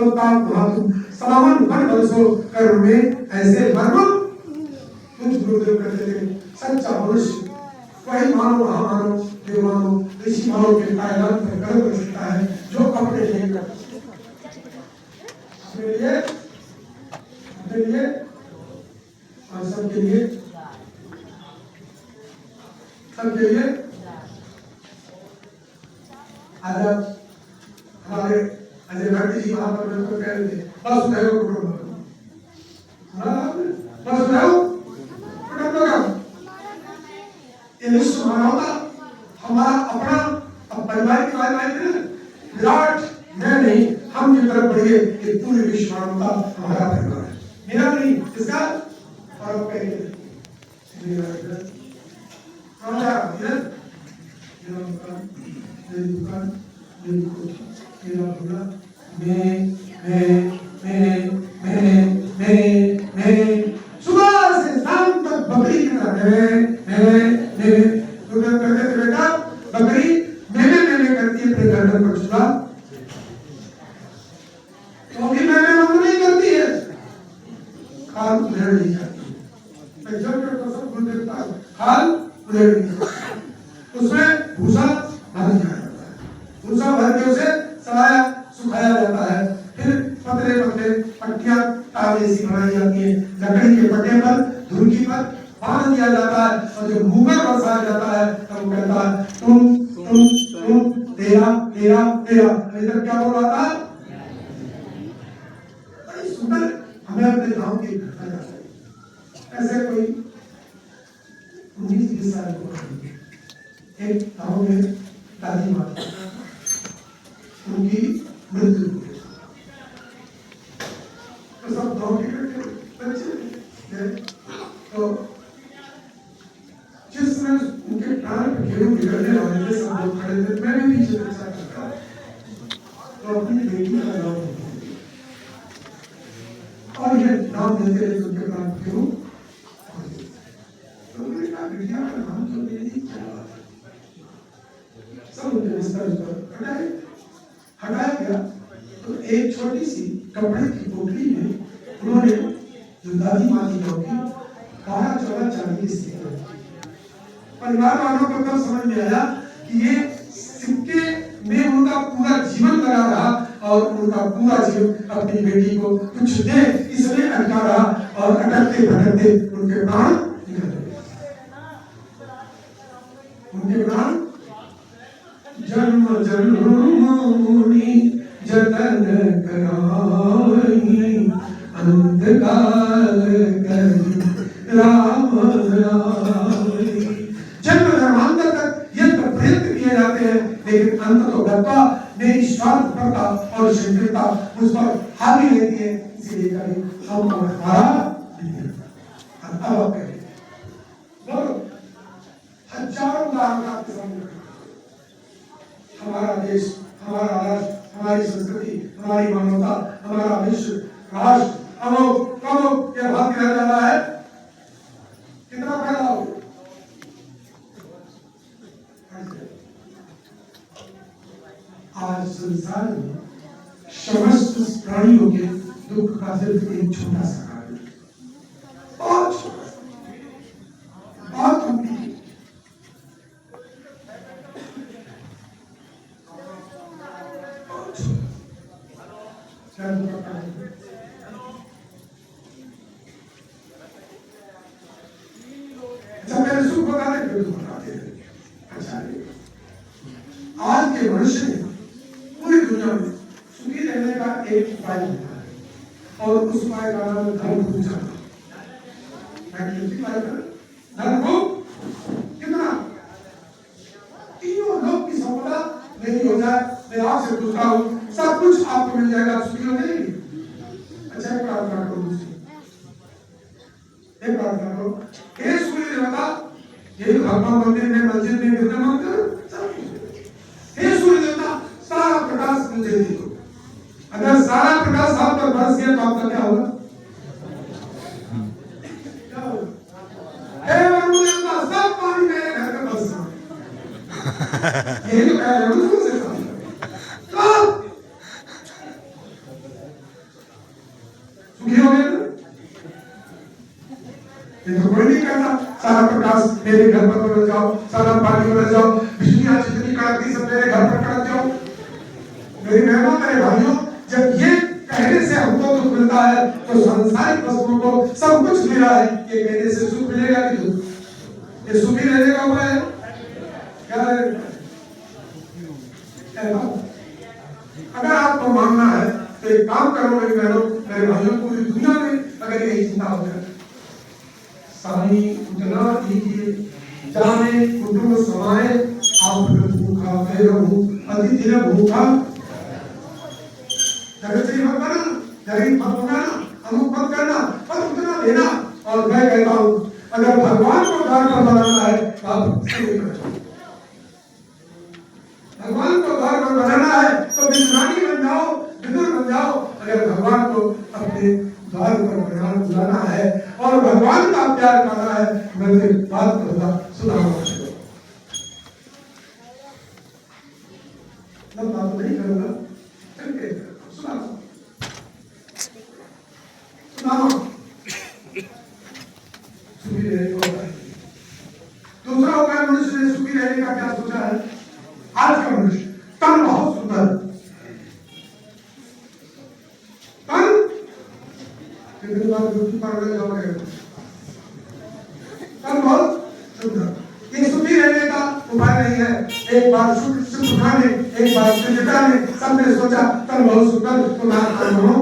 सलामन बन बरसो कर्म में ऐसे मर्म कुछ गुरुदेव कहते थे सच्चा मनुष्य वही मानो महामानो देवमानो ऋषि मानो के कायनात पर गर्व कर सकता है जो अपने लिए अपने लिए और सबके लिए आज हमारे अजय भट्ट जी वहां पर कह रहे थे वसुधैव कुटुंबकम, वसुधैव कुटुंबकम, ये विश्व मानवता हमारा अपना परिवार की बात है। विराट मैं नहीं, हम की तरफ बढ़िए कि पूरी विश्व मानवता हमारा परिवार है, मेरा नहीं इसका। और आप कहेंगे सुबह से शाम तक बकरी की बेटा बकरी मैंने करती है अपने गर्दन पर चुरा, क्योंकि मैंने मन नहीं करती है, खाल उधेड़ नहीं जाती, मैं जब तो सब भूल देता हूँ, खाल उधेड़ नहीं जाती, उसमें भूसा भर दिया जाता है, भूसा भर के उसे सड़ाया सुखाया जाता है, फिर पतले पतले पट्टियां तावे सी बनाई जाती है, लकड़ी के पट्टे पर धुरकी पर बांध दिया जाता है, और जब मुगर बरसाया जाता है तब कहता है तुम तेरा तेरा तेरा, इधर क्या बोल रहा था? बड़ी सुंदर हमें अपने गांव की घटना याद आई। ऐसे कोई 19-20 साल को एक गांव में दादी माँ उनकी मृत्यु हो गई, तो सब गांव के बच्चे तो जिस समय उनके प्राण गेहूं बिगड़ने वाले थे, सब लोग खड़े थे, मैं भी पीछे चर्चा कर रहा तो अपनी बेटी का नाम और ये नाम देते रहे उनके प्राण गेहूं, तो उन्होंने कहा बेटिया का नाम तो ले दी, क्या बात है, सब उनके बिस्तर पर हटाया गया। तो एक छोटी सी कपड़े की पोटली में उन्होंने जो दादी माँ की होगी 12-14-40 परिवार वालों को तब समझ में आया कि ये सिक्के में उनका पूरा जीवन लगा रहा और उनका पूरा जीवन अपनी बेटी को कुछ दे इसलिए अटका रहा, और अटकते भटकते उनके प्राण निकल गए। उनके प्राण जन्म जन्मोनि जतन कराई अंतकाल कर राम राई। जन्म जन्मांतर तक यंत्र प्रयत्न किए जाते हैं, लेकिन अंत तो गत्वा मेरी स्वार्थपरता और शीघ्रता मुझ पर हावी रहती है, इसीलिए कभी हम और हमारा अब बोलो हजारों उदाहरण आपके सामने, हमारा देश, हमारा राष्ट्र, हमारी संस्कृति, हमारी मानवता, हमारा विश्व राष्ट्र अमोक कमोक के भाग किया जा रहा है, कितना फैला हो। आज संसार में समस्त प्राणियों के दुख का सिर्फ एक छोटा सा कारण है, बहुत मेरे सुख बताने के दुख बताते हैं। अच्छा आज के मनुष्य ने पूरी दुनिया में सुखी रहने का एक उपाय निकाला है, और उस उपाय का नाम धर्म को जाना। धर्म को कितना तीनों लोग की संपदा मेरी हो जाए, मैं आपसे पूछता हूँ सब कुछ आपको मिल जाएगा, सुखी हो जाएगी। अच्छा एक प्रार्थना करो, दूसरी एक प्रार्थना करो, हे सूर्य देवता, ये भगवान मंदिर में मस्जिद में विद्यमान करो, हे सूर्य देवता सारा प्रकाश मुझे दो। अगर सारा प्रकाश आप पर बरस गया तो आपका क्या होगा? क्या होगा? हे वरुण देवता सब पानी मेरे घर में बरस गया। यही तो कह रहे हो, ये तो कोई नहीं कहता सारा प्रकाश मेरे घर पर बरस जाओ, सारा पानी बरस जाओ, बिजलियां जितनी कड़कती सब मेरे घर पर कड़क जाओ। मेरी बहनों, मेरे भाइयों, जब ये कहने से हमको दुख मिलता है तो सांसारिक वस्तुओं को सब कुछ मिला है, ये कहने से सुख मिलेगा कि दुख? ये सुखी रहने का उपाय है क्या? अगर आपको मानना है तो एक काम करो मेरी बहनों, मेरे भाइयों, पूरी दुनिया में अगर यही चिंता हो जाए, सानी उतना कीजिए जाने कुटुंब समाए, आप भूखा मैं रहूं अतिथि न भूखा, जगत मत करना, गरीब मत बनाना, अमुक मत करना, बस उतना देना। और मैं कहता हूं अगर भगवान को घर पर बनाना है तो आप भगवान को घर पर बनाना है तो विज्ञानी बन जाओ, विदुर बन जाओ। अगर भगवान को अपने द्वार पर बुलाना है और भगवान का प्यार करना है, मैं बात करूंगा सुनाऊंगा, बात नहीं करूंगा, सुखी रहने को होता है। दूसरा उपाय मनुष्य ने सुखी रहने का क्या सोचा है? आज का मनुष्य तन बहुत सुंदर, तन कितनी बार तन बहुत सुंदर, ये सुखी रहने का उपाय नहीं है। एक बार सुख खाने, एक बार सुखता में सबने सोचा तन बहुत सुंदर तुम्हारा हो।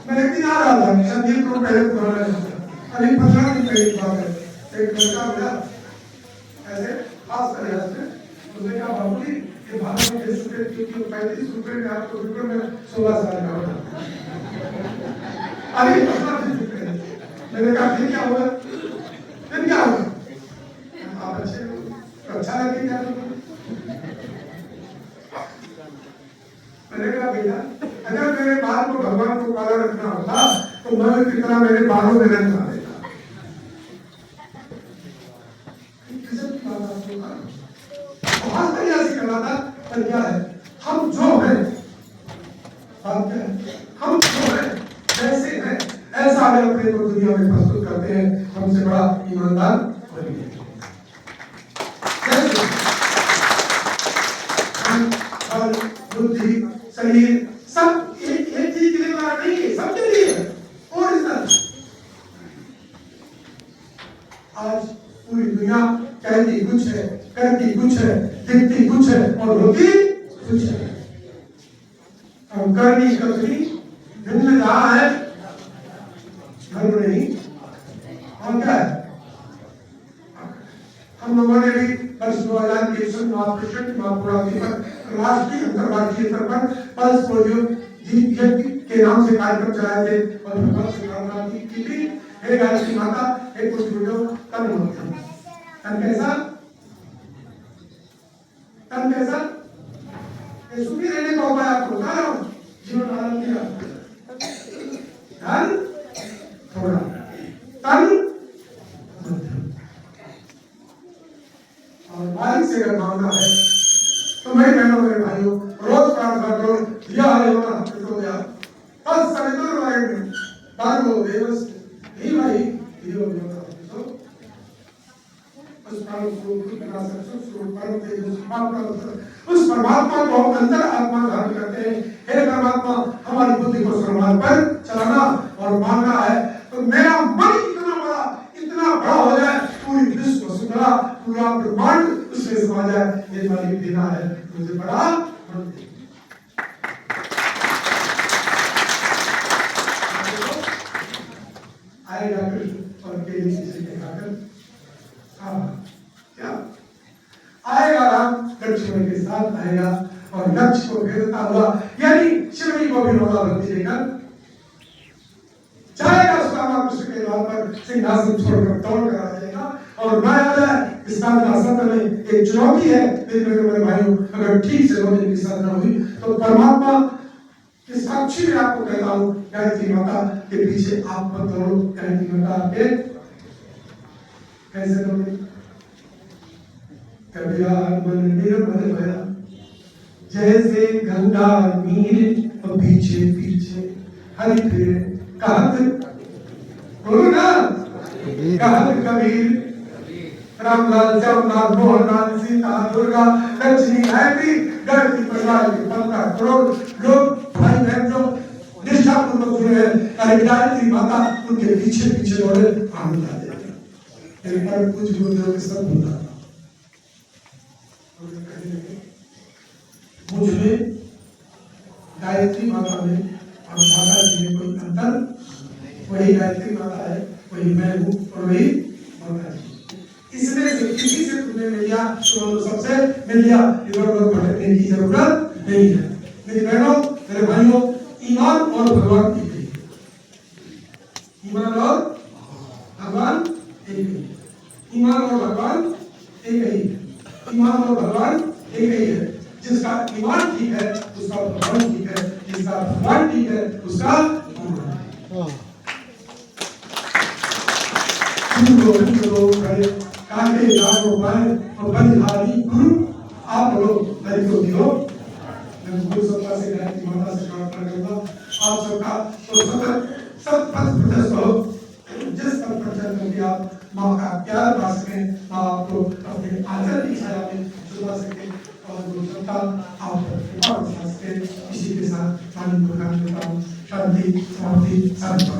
मैं एक दिन आ रहा था, शायद 1 करोड़ पहले पुराना है, अभी 15 दिन पहले की बात है। एक लड़का मिला ऐसे खास कर उसने कहा बाबू जी ये भारत में 20 रुपए क्योंकि 35 रुपए में आपको रुपये में 16 साल का होगा, अभी 15 दिन रुपए। मैंने कहा फिर क्या हुआ? फिर क्या हुआ? आप अच्छे हो, अच्छा लगे क्या? मैंने कहा भैया अगर मेरे बाल को भगवान को काला रखना होता तो मैं कितना मेरे बालों में रंग ला देता। बहुत बढ़िया से करना था, पर क्या है हम जो हैं, हम जो हैं जैसे हैं ऐसा अगर अपने को दुनिया में प्रस्तुत करते हैं, हमसे बड़ा ईमानदार कोई नहीं। बुद्धि शरीर सब एक चीज के लिए नहीं है, सबके लिए ओरिजिनल। आज पूरी दुनिया कहती कुछ है, करती कुछ है, दिखती कुछ है और होती कुछ है। और करनी कथनी भिन्न जहां है, धर्म नहीं। और क्या है? हम लोगों ने भी वर्ष 2023 में राष्ट्रीय अंतर्राष्ट्रीय स्तर पर पल्स पोलियो के नाम से कार्यक्रम चलाए थे और भगवान से कामना की थी, हे गायत्री माता हे कुछ वीडियो तन होता तन कैसा, तन कैसा ये सुखी रहने का उपाय आपको बता रहा हूं। जीवन आनंद दिया धन थोड़ा, तन और मालिक से अगर मांगना है तो मेरे बहनों मेरे भाइयों रोज प्रार्थना करो, दिया है होना तो गया बस सवितुर वरेण्यं भर्गो देवस्य धीमहि धियो यो न प्रचोदयात्। उस परमात्मा को हम अंदर आत्मा धारण करते हैं। हे परमात्मा हमारी बुद्धि को संभाल पर चलाना और मांगना है तो मेरा मन इतना बड़ा हो जाए, पूरी विश्व वसुंधरा पूरा ब्रह्मांड उसमें समा जाए, ये वाली देना है मुझे बड़ा मन दे। आएगा कृष्ण और केली से दिखाकर क्या आएगा राम लक्ष्मण के साथ आएगा और लक्ष्य को भेजता हुआ यानी शिवजी को भी रोला भक्ति देकर जाएगा। सुदामा कृष्ण के द्वार पर सिंहासन छोड़कर दौड़ कर आ जाएगा और मैं आ जाए। इस सत्र में एक चुनौती है मेरे भाइयों, अगर ठीक से रोने की साधना हुई तो परमात्मा के साक्षी में आपको कहता हूँ, गायत्री माता के पीछे आप मत दौड़ो। गायत्री माता आपके कैसे दौड़े? कबीरा मन निर्मल भया जैसे गंगा नीर और पीछे पीछे हरि प्रिय कहत बोलो ना, कहत कबीर रामलाल श्यामलाल मोहनलाल सीता दुर्गा लक्ष्मी गायत्री गायत्री परिवार के 15 करोड़ लोग भाई बहन जो निष्ठापूर्वक जुड़े हैं, अरे गायत्री माता उनके पीछे पीछे दौड़े आनंद आ जाएगा। मेरे पर कुछ गुरुदेव के सब होता था, मुझ में गायत्री माता में और माता जी में कोई अंतर, वही गायत्री माता है, वही मैं हूँ और वही माता जी। इसमें से किसी से तुमने मिल लिया तो सबसे मिल लिया, इधर उधर भटकने की जरूरत नहीं है। मेरी बहनों मेरे भाइयों, ईमान और भगवान एक ही है, ईमान और भगवान एक ही है, ईमान और भगवान एक ही है, ईमान और भगवान एक ही है। जिसका ईमान ठीक है उसका भगवान ठीक है, जिसका भगवान ठीक है उसका ईमान है। काके लागो पाए और बलिहारी गुरु आप लोग हरि को दियो। मैं गुरु सत्ता से गायत्री माता से प्रार्थना करूंगा आप सबका तो सब पथ प्रदर्शन हो, जिस पथ पर चल करके आप माँ का प्यार पा सकें, माँ आपको अपने आचरण की छाया में छुपा सके और गुरु सत्ता आप पर कृपा बरसा सके। इसी के साथ वाणी को खान देता हूँ। शांति समाप्ति शांति।